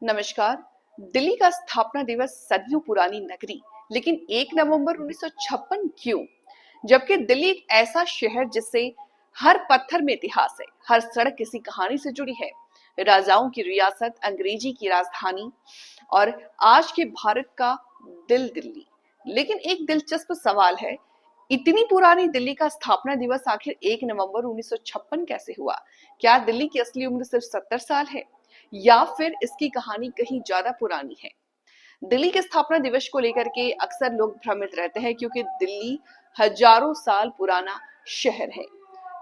नमस्कार। दिल्ली का स्थापना दिवस सदियों पुरानी नगरी, लेकिन 1 नवंबर 1956 क्यों? जबकि दिल्ली एक ऐसा शहर जिससे हर पत्थर में इतिहास है, हर सड़क किसी कहानी से जुड़ी है। राजाओं की रियासत, अंग्रेजी की राजधानी और आज के भारत का दिल दिल्ली। लेकिन एक दिलचस्प सवाल है, इतनी पुरानी दिल्ली का स्थापना दिवस आखिर 1 नवंबर 1956 कैसे हुआ? क्या दिल्ली की असली उम्र सिर्फ 70 साल है या फिर इसकी कहानी कहीं ज्यादा पुरानी है? दिल्ली के स्थापना दिवस को लेकर के अक्सर लोग भ्रमित रहते हैं क्योंकि दिल्ली हजारों साल पुराना शहर है।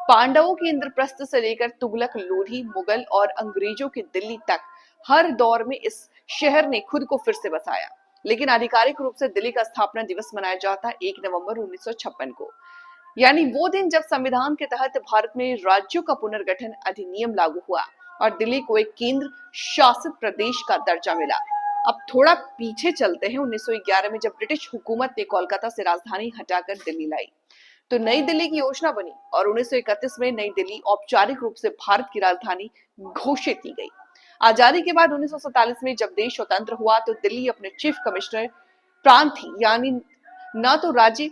पांडवों के इंद्रप्रस्थ से लेकर तुगलक, लोधी, मुगल और अंग्रेजों की दिल्ली तक हर दौर में इस शहर ने खुद को फिर से बसाया। लेकिन आधिकारिक रूप से दिल्ली का स्थापना दिवस मनाया जाता है 1 नवंबर 1956 को, यानी वो दिन जब संविधान के तहत भारत में राज्यों का पुनर्गठन अधिनियम लागू हुआ और दिल्ली को एक केंद्र शासित प्रदेश का दर्जा मिला। अब थोड़ा पीछे चलते हैं 1911 में, जब ब्रिटिश हुकूमत ने कोलकाता से राजधानी हटाकर दिल्ली लाई तो नई दिल्ली की योजना बनी और 1931 में नई दिल्ली औपचारिक रूप से भारत की राजधानी घोषित की गई। आजादी के बाद 1947 में जब देश स्वतंत्र हुआ तो दिल्ली अपने चीफ कमिश्नर प्रांत थी, यानी न तो राज्य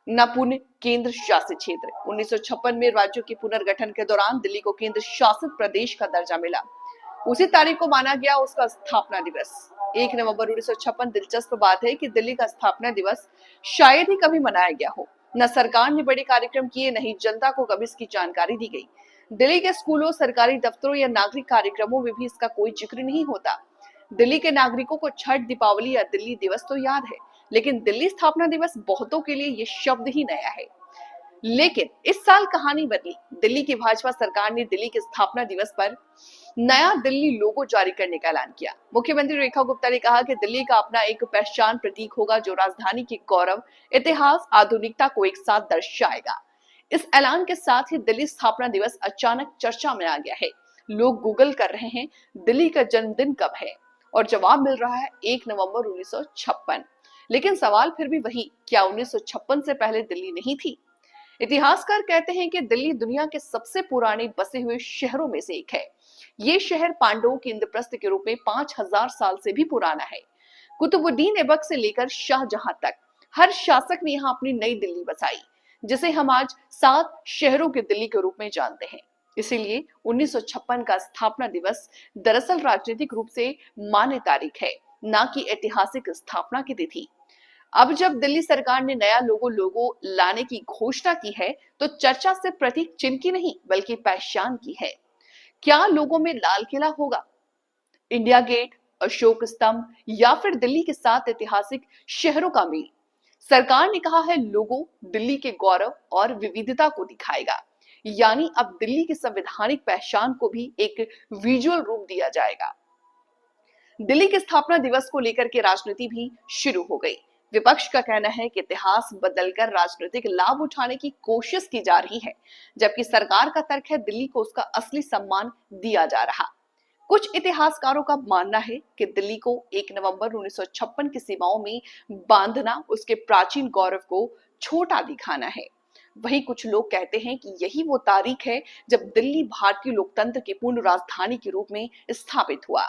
न पुण्य केंद्र शासित क्षेत्र। 1956 में राज्यों के पुनर्गठन के दौरान दिल्ली को केंद्र शासित प्रदेश का दर्जा मिला। उसी तारीख को माना गया उसका स्थापना दिवस 1 नवंबर 1956। दिलचस्प बात है कि दिल्ली का स्थापना दिवस शायद ही कभी मनाया गया हो। न सरकार ने बड़े कार्यक्रम किए, न ही जनता को कभी इसकी जानकारी दी गई। दिल्ली के स्कूलों, सरकारी दफ्तरों या नागरिक कार्यक्रमों में भी इसका कोई जिक्र नहीं होता। दिल्ली के नागरिकों को छठ, दीपावली या दिल्ली दिवस तो याद है, लेकिन दिल्ली स्थापना दिवस बहुतों के लिए ये शब्द ही नया है। लेकिन इस साल कहानी बदली। दिल्ली की भाजपा सरकार ने दिल्ली के स्थापना दिवस पर नया दिल्ली लोगो जारी करने का ऐलान किया। मुख्यमंत्री रेखा गुप्ता ने कहा कि दिल्ली का अपना एक पहचान प्रतीक होगा जो राजधानी के गौरव, इतिहास, आधुनिकता को एक साथ दर्शाएगा। इस ऐलान के साथ ही दिल्ली स्थापना दिवस अचानक चर्चा में आ गया है। लोग गूगल कर रहे हैं दिल्ली का जन्मदिन कब है और जवाब मिल रहा है 1 नवंबर 1956। लेकिन सवाल फिर भी वही, क्या 1956 से पहले दिल्ली नहीं थी? इतिहासकार कहते हैं कि दिल्ली दुनिया के सबसे पुराने बसे हुए शहरों में से एक है। ये शहर पांडवों के इंद्रप्रस्थ के रूप में 5000 साल से भी पुराना है। कुतुबुद्दीन ऐबक से लेकर शाहजहां तक हर शासक ने यहाँ अपनी नई दिल्ली बसाई, जिसे हम आज 7 शहरों की दिल्ली के रूप में जानते हैं। इसीलिए 1956 का स्थापना दिवस दरअसल राजनीतिक रूप से मान्य तारीख है, न कि ऐतिहासिक स्थापना की तिथि। अब जब दिल्ली सरकार ने नया लोगो लाने की घोषणा की है तो चर्चा सिर्फ प्रतीक चिन्ह की नहीं बल्कि पहचान की है। क्या लोगों में लाल किला होगा, इंडिया गेट, अशोक स्तंभ या फिर दिल्ली के 7 ऐतिहासिक शहरों का मेल? सरकार ने कहा है लोगो दिल्ली के गौरव और विविधता को दिखाएगा, यानी अब दिल्ली की संवैधानिक पहचान को भी एक विजुअल रूप दिया जाएगा। दिल्ली के स्थापना दिवस को लेकर के राजनीति भी शुरू हो गई। विपक्ष का कहना है कि इतिहास बदलकर राजनीतिक लाभ उठाने की कोशिश की जा रही है, जबकि सरकार का तर्क है दिल्ली को उसका असली सम्मान दिया जा रहा। कुछ इतिहासकारों का मानना है कि दिल्ली को 1 नवंबर 1956 की सीमाओं में बांधना उसके प्राचीन गौरव को छोटा दिखाना है। वहीं कुछ लोग कहते हैं कि यही वो तारीख है जब दिल्ली भारतीय लोकतंत्र की पूर्ण राजधानी के रूप में स्थापित हुआ।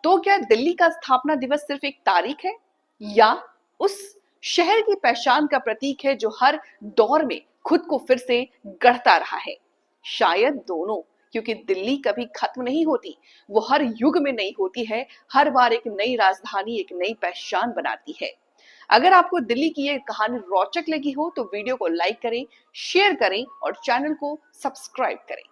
तो क्या दिल्ली का स्थापना दिवस सिर्फ एक तारीख है या उस शहर की पहचान का प्रतीक है जो हर दौर में खुद को फिर से गढ़ता रहा है? शायद दोनों, क्योंकि दिल्ली कभी खत्म नहीं होती, वो हर युग में नई होती है, हर बार एक नई राजधानी, एक नई पहचान बनाती है। अगर आपको दिल्ली की ये कहानी रोचक लगी हो तो वीडियो को लाइक करें, शेयर करें और चैनल को सब्सक्राइब करें।